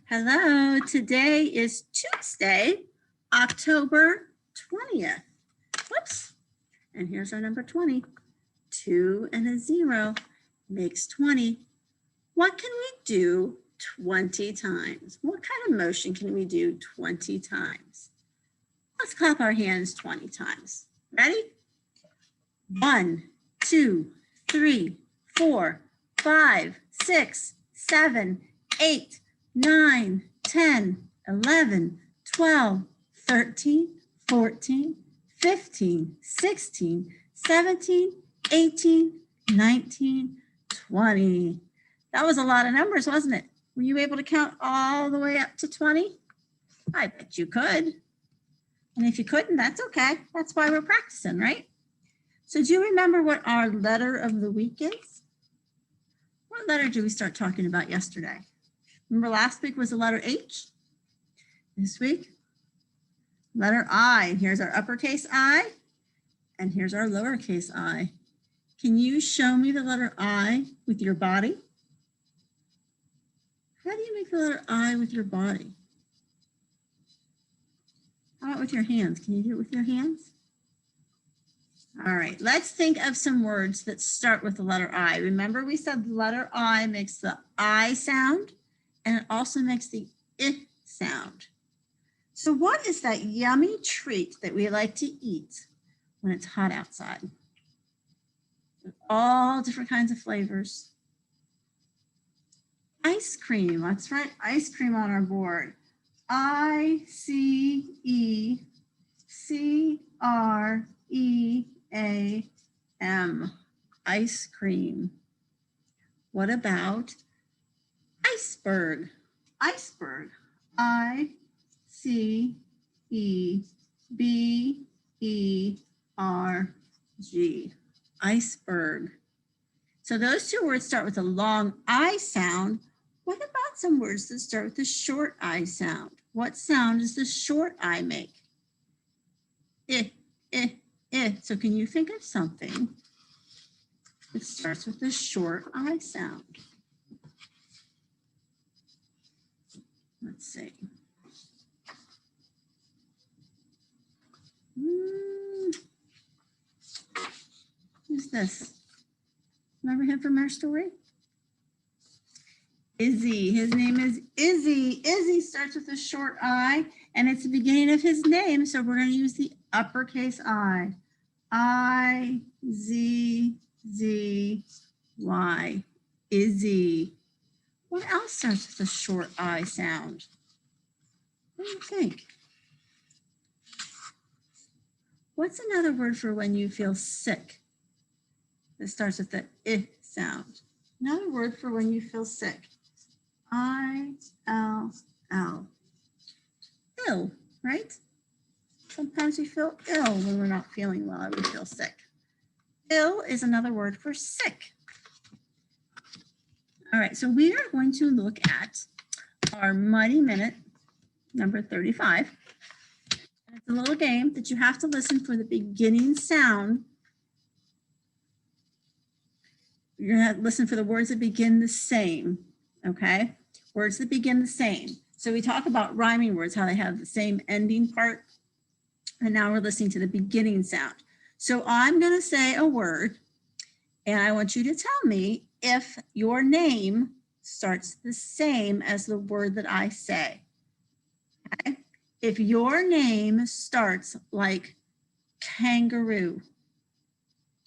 Hello, today is Tuesday, October 20th. Whoops, and here's our number 20. 2 and a 0 makes 20. What can we do 20 times? What kind of motion can we do 20 times? Let's clap our hands 20 times. Ready? 1, 2, 3, 4, 5, 6, 7, 8, 9, 10, 11, 12, 13, 14, 15, 16, 17, 18, 19, 20. That was a lot of numbers, wasn't it? Were you able to count all the way up to 20? I bet you could. And if you couldn't, that's okay. That's why we're practicing, right? So do you remember what our letter of the week is? What letter did we start talking about yesterday? Remember last week was the letter H? This week, letter I. Here's our uppercase I, and here's our lowercase I. Can you show me the letter I with your body? How do you make the letter I with your body? How about with your hands? Can you do it with your hands? All right, let's think of some words that start with the letter I. Remember we said the letter I makes the I sound, and it also makes the I sound. So what is that yummy treat that we like to eat when it's hot outside? With all different kinds of flavors. Ice cream, that's right, ice cream on our board. I-C-E-C-R-E-A-M, ice cream. What about iceberg? Iceberg, I-C-E-B-E-R-G, iceberg. So those two words start with a long I sound. What about some words that start with the short I sound? What sound does the short I make? I. So can you think of something that starts with the short I sound? Let's see. Who's this? Remember him from our story? Izzy. His name is Izzy. Izzy starts with a short I, and it's the beginning of his name, so we're going to use the uppercase I. I-Z-Z-Y. Izzy. What else starts with a short I sound? What do you think? What's another word for when you feel sick that starts with the I sound? Another word for when you feel sick. I-L-L. Ill, right? Sometimes we feel ill when we're not feeling well, or we feel sick. Ill is another word for sick. All right, so we are going to look at our Mighty Minute, number 35. And it's a little game that you have to listen for the beginning sound. You're going to listen for the words that begin the same, okay? Words that begin the same. So we talk about rhyming words, how they have the same ending part. And now we're listening to the beginning sound. So I'm going to say a word, and I want you to tell me if your name starts the same as the word that I say. Okay? If your name starts like kangaroo,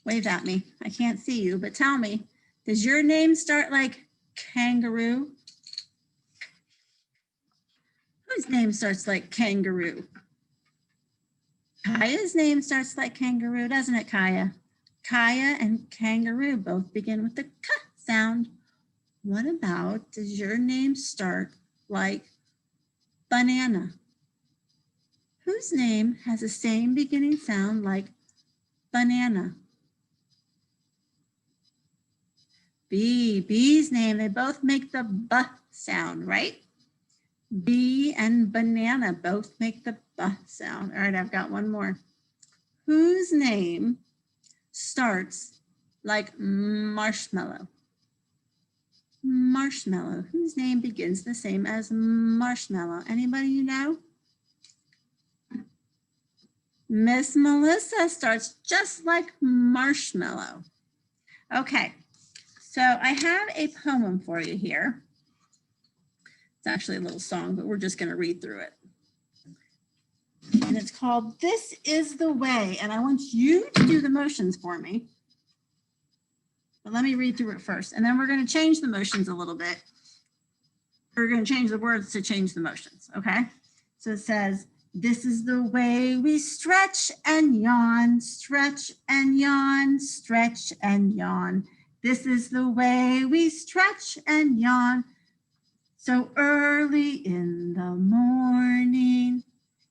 wave at me. I can't see you, but tell me, does your name start like kangaroo? Whose name starts like kangaroo? Kaya's name starts like kangaroo, doesn't it, Kaya? Kaya and kangaroo both begin with the K sound. What about, does your name start like banana? Whose name has the same beginning sound like banana? Bee, Bee's name, they both make the B sound, right? Bee and banana both make the B sound. All right, I've got one more. Whose name starts like marshmallow? Marshmallow. Whose name begins the same as Marshmallow? Anybody you know? Miss Melissa starts just like Marshmallow. Okay, so I have a poem for you here. It's actually a little song, but we're just going to read through it. And it's called This Is the Way. And I want you to do the motions for me. But let me read through it first. And then we're going to change the motions a little bit. We're going to change the words to change the motions. Okay. So it says, this is the way we stretch and yawn, stretch and yawn, stretch and yawn. This is the way we stretch and yawn. So early in the morning.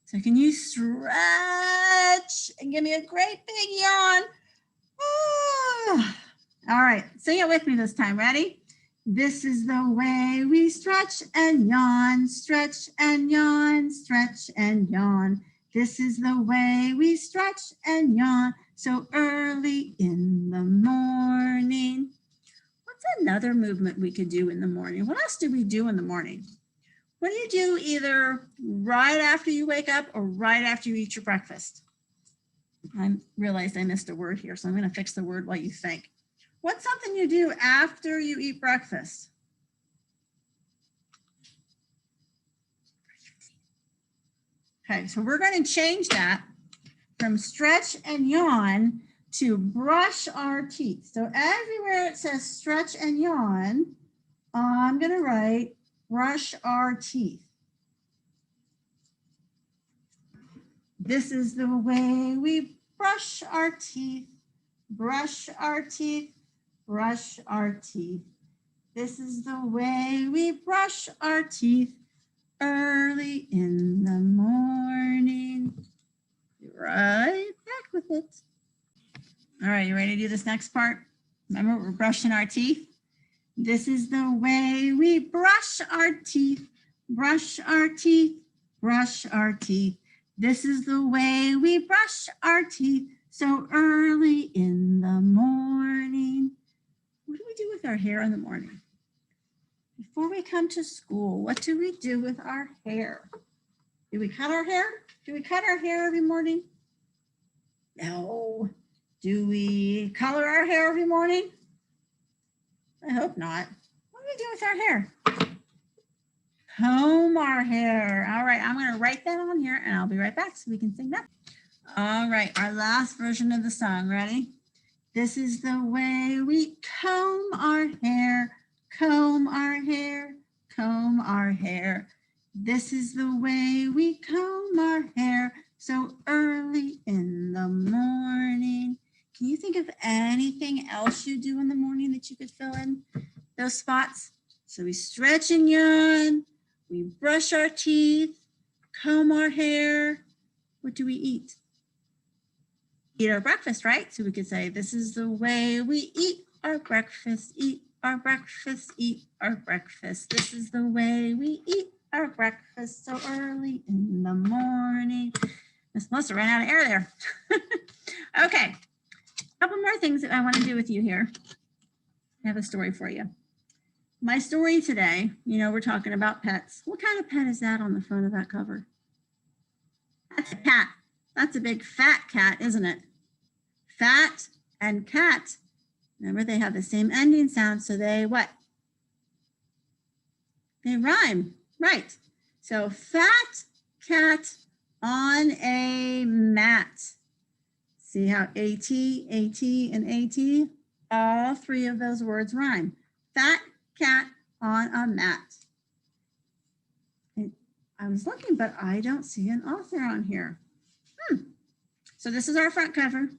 So can you stretch and give me a great big yawn? Ah. All right, sing it with me this time. Ready? This is the way we stretch and yawn, stretch and yawn, stretch and yawn. This is the way we stretch and yawn so early in the morning. What's another movement we could do in the morning? What else do we do in the morning? What do you do either right after you wake up or right after you eat your breakfast? I realized I missed a word here, so I'm going to fix the word while you think. What's something you do after you eat breakfast? Okay, so we're going to change that from stretch and yawn to brush our teeth. So everywhere it says stretch and yawn, I'm going to write brush our teeth. This is the way we brush our teeth, brush our teeth, brush our teeth. This is the way we brush our teeth early in the morning. Be right back with it. All right, you ready to do this next part? Remember, we're brushing our teeth. This is the way we brush our teeth, brush our teeth, brush our teeth. This is the way we brush our teeth so early in the morning. What do we do with our hair in the morning? Before we come to school, what do we do with our hair? Do we cut our hair? Do we cut our hair every morning? No. Do we color our hair every morning? I hope not. What do we do with our hair? Comb our hair. All right, I'm going to write that on here and I'll be right back so we can sing that. All right, our last version of the song. Ready? This is the way we comb our hair, comb our hair, comb our hair. This is the way we comb our hair so early in the morning. Can you think of anything else you do in the morning that you could fill in those spots? So we stretch and yawn, we brush our teeth, comb our hair. What do we eat? Eat our breakfast, right? So we could say, this is the way we eat our breakfast, eat our breakfast, eat our breakfast. This is the way we eat our breakfast so early in the morning. Miss Melissa ran out of air there. Okay, a couple more things that I want to do with you here. I have a story for you. My story today, you know, we're talking about pets. What kind of pet is that on the front of that cover? That's a cat. That's a big fat cat, isn't it? Fat and cat. Remember, they have the same ending sound, so they what? They rhyme, right? So fat cat on a mat. See how AT, AT, and AT, all three of those words rhyme. Fat cat on a mat. And I was looking, but I don't see an author on here. So this is our front cover.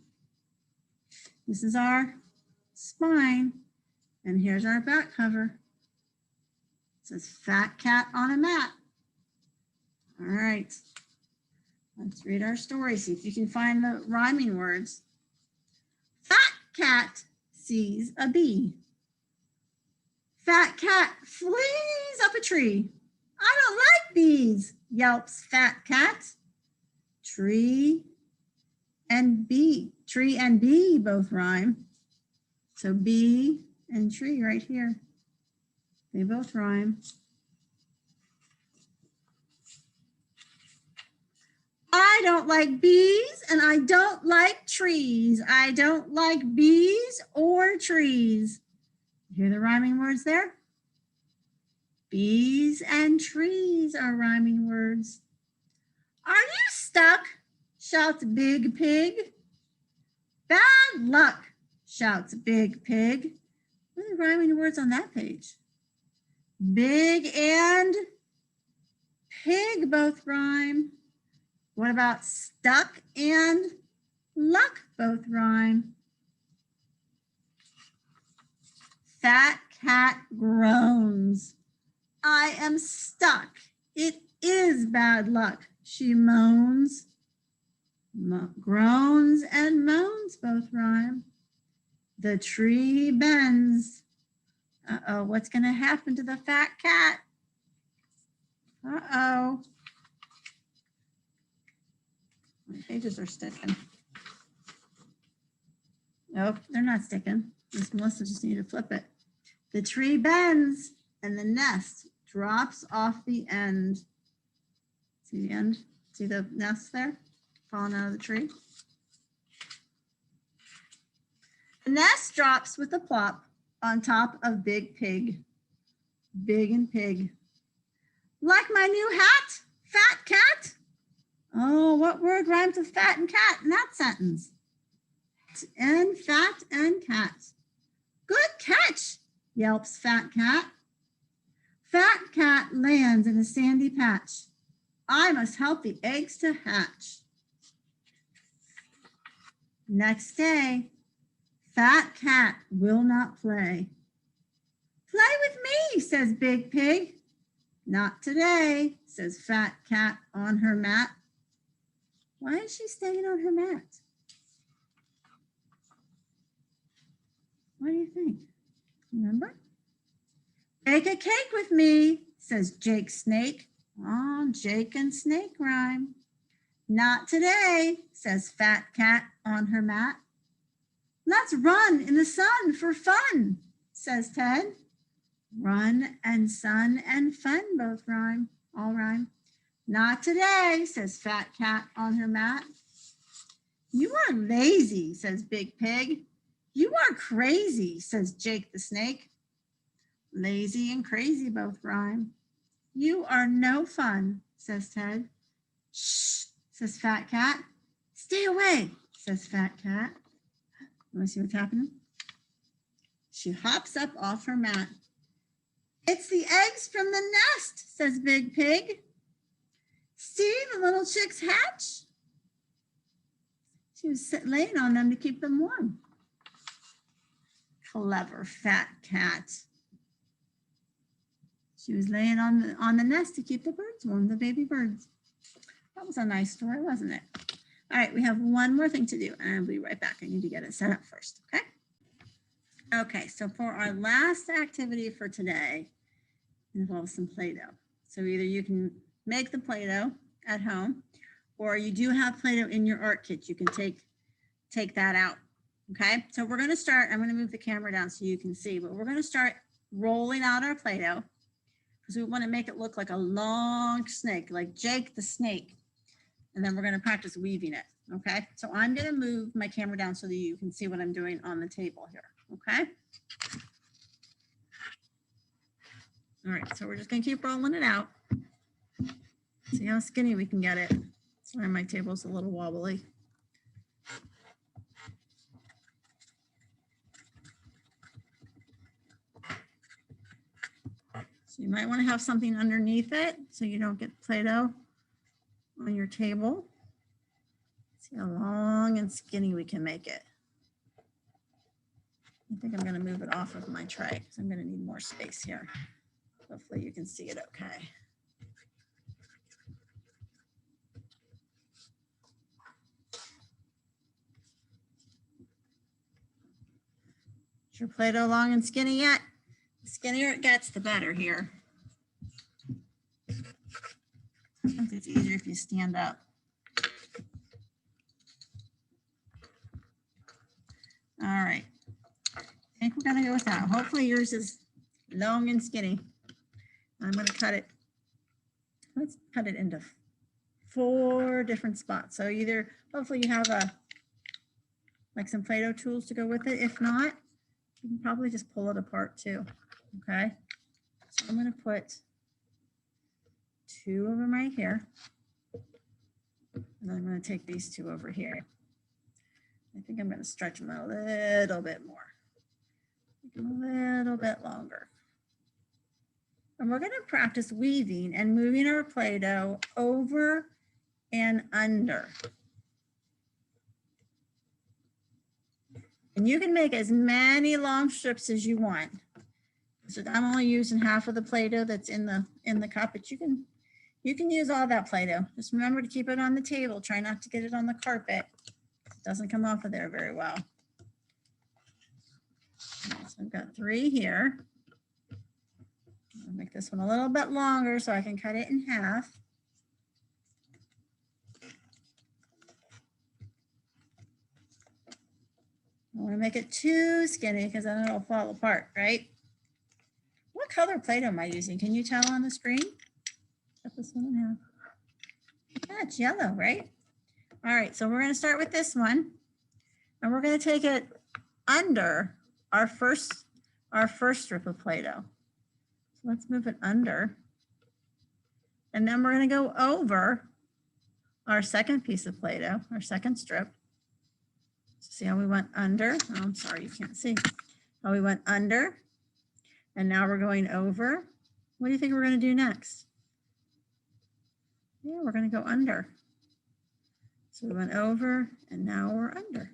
This is our spine. And here's our back cover. It says fat cat on a mat. All right. Let's read our story. See if you can find the rhyming words. Fat cat sees a bee. Fat cat flees up a tree. I don't like bees, yelps fat cat. Tree and bee both rhyme. So bee and tree right here. They both rhyme. I don't like bees and I don't like trees. I don't like bees or trees. Hear the rhyming words there? Bees and trees are rhyming words. Are you stuck? Shouts Big Pig. Bad luck, shouts Big Pig. What are the rhyming words on that page? Big and pig both rhyme. What about stuck and luck both rhyme? Fat cat groans. I am stuck. It is bad luck, she moans. Groans and moans both rhyme. The tree bends. Uh-oh, what's going to happen to the fat cat? Uh-oh. My pages are sticking. Nope, they're not sticking. Miss Melissa just need to flip it. The tree bends and the nest drops off the end. See the end? See the nest there? Falling out of the tree. The nest drops with a plop on top of Big Pig. Big and pig. Like my new hat, fat cat. Oh, what word rhymes with fat and cat in that sentence? And fat and cat. Good catch, yelps fat cat. Fat cat lands in a sandy patch. I must help the eggs to hatch. Next day, fat cat will not play. Play with me, says Big Pig. Not today, says fat cat on her mat. Why is she staying on her mat? What do you think? Remember? Bake a cake with me, says Jake Snake. Oh, Jake and Snake rhyme. Not today, says fat cat on her mat. Let's run in the sun for fun, says Ted. Run and sun and fun both rhyme, all rhyme. Not today, says fat cat on her mat. You are lazy, says Big Pig. You are crazy, says Jake the Snake. Lazy and crazy both rhyme. You are no fun, says Ted. Shh, says fat cat. Stay away, says fat cat. Want to see what's happening? She hops up off her mat. It's the eggs from the nest, says Big Pig. See the little chicks hatch? She was laying on them to keep them warm. Clever fat cat. She was laying on the nest to keep the birds warm, the baby birds. That was a nice story, wasn't it? All right, we have one more thing to do, and I'll be right back. I need to get it set up first, okay? Okay, so for our last activity for today, it involves some Play-Doh. So either you can make the Play-Doh at home, or you do have Play-Doh in your art kit. You can take that out, okay? So we're gonna start, I'm gonna move the camera down so you can see, but we're gonna start rolling out our Play-Doh because we wanna make it look like a long snake, like Jake the Snake. And then we're gonna practice weaving it, okay? So I'm gonna move my camera down so that you can see what I'm doing on the table here, okay? All right, so we're just gonna keep rolling it out. See how skinny we can get it. Sorry, my table's a little wobbly. So you might want to have something underneath it so you don't get Play-Doh on your table. See how long and skinny we can make it. I think I'm going to move it off of my tray because I'm going to need more space here. Hopefully you can see it okay. Is your Play-Doh long and skinny yet? The skinnier it gets, the better here. Sometimes it's easier if you stand up. All right. I think we're going to go with that. Hopefully yours is long and skinny. I'm going to cut it. Let's cut it into 4 different spots. So either, hopefully you have like some Play-Doh tools to go with it. If not, you can probably just pull it apart too. Okay. So I'm going to put 2 of them right here. And I'm going to take these 2 over here. I think I'm going to stretch them a little bit more. Make them a little bit longer. And we're going to practice weaving and moving our Play-Doh over and under. And you can make as many long strips as you want. So I'm only using half of the Play-Doh that's in the cup, but you can use all that Play-Doh. Just remember to keep it on the table. Try not to get it on the carpet. It doesn't come off of there very well. So I've got 3 here. I'll make this one a little bit longer so I can cut it in half. I don't want to make it too skinny because then it'll fall apart, right? What color Play-Doh am I using? Can you tell on the screen? Cut this one in half. Yeah, it's yellow, right? All right, so we're going to start with this one. And we're going to take it under our first strip of Play-Doh. So let's move it under. And then we're going to go over our second piece of Play-Doh, our second strip. See how we went under? Oh, I'm sorry, you can't see. How we went under. And now we're going over. What do you think we're going to do next? Yeah, we're going to go under. So we went over and now we're under.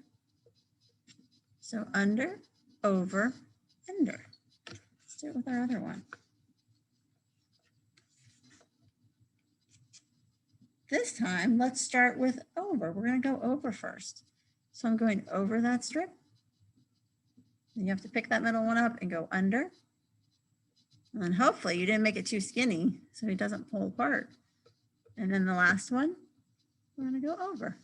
So under, over, under. Let's do it with our other one. This time, let's start with over. We're going to go over first. So I'm going over that strip. And you have to pick that middle one up and go under. And then hopefully you didn't make it too skinny so it doesn't pull apart. And then the last one, we're going to go over.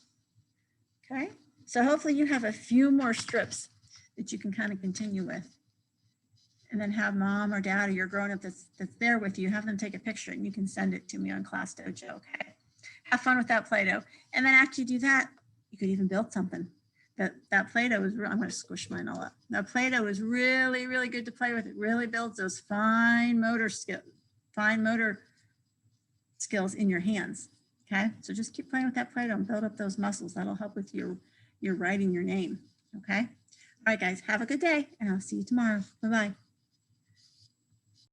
Okay, so hopefully you have a few more strips that you can kind of continue with. And then have mom or dad or your grown-up that's there with you, have them take a picture and you can send it to me on Class Dojo, okay? Have fun with that Play-Doh. And then after you do that, you could even build something. That Play-Doh is, I'm going to squish mine all up. That Play-Doh is really, really good to play with. It really builds those fine motor skills in your hands. Okay, so just keep playing with that Play-Doh and build up those muscles. That'll help with your writing your name. Okay, all right, guys, have a good day, and I'll see you tomorrow. Bye-bye.